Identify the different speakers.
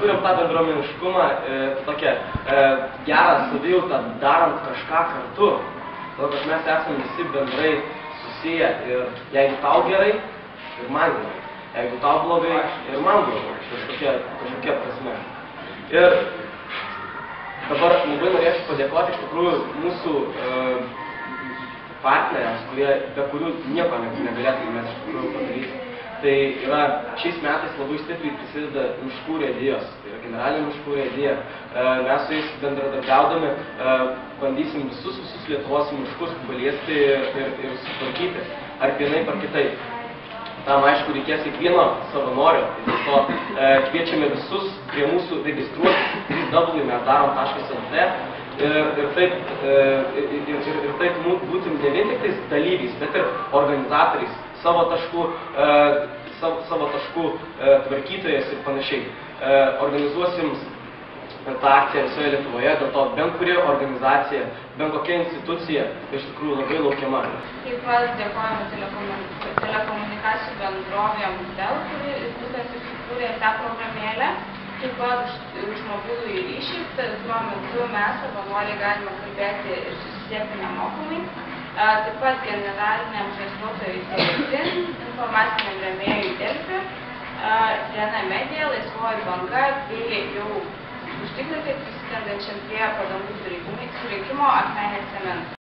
Speaker 1: turim tą bendruomeniškumą, tokią gerą savijautą darant kažką kartu. Todėl, kad mes esame visi bendrai susiję ir jeigu tau gerai, ir man gerai. Jeigu tau blogai, ir man blogai. Kažkokia prasme. Ir dabar labai norėčiau padėkoti iš tikrųjų mūsų partneriams, be kurių nieko negalėtume mes iš tikrųjų padaryti. Tai yra šiais metais labai stipriai prisideda miškų urėdijos, tai yra generalinė miškų urėdija. Mes su jais bendradarbiaudami bandysim visus Lietuvos miškus paliesti ir sutvarkyti, ar vienaip ar kitaip. Tam, aišku, reikės kiekvieno savanorio, tai dėl to kviečiame visus prie mūsų registruotis www.mesdarom.lt ir taip būtum ne vien tik tais dalyviais, bet ir organizatoriais, savo taškų tvarkytojais ir panašiai. Organizuosim tą akciją visoje Lietuvoje, dėl to bent kuri organizacija, bent kokia institucija iš tikrųjų labai laukiama.
Speaker 2: Taip pat dėkojame telekomunikacijų bendrovėm Dell, kuri būtent įsikūrė tą programėlę. Taip pat už mobilųjį ryšį, tuo metu mes savanoriai galime kalbėti ir susisiekti nemokamai. Taip pat generaliniam transliuotojui Televizijon, informaciniam rėmėjui Delfi, Diena Medija, Laisvoji banga bei jau užtikrintai prisidendančiam prie padangų surinkimo Akmenės Cementas.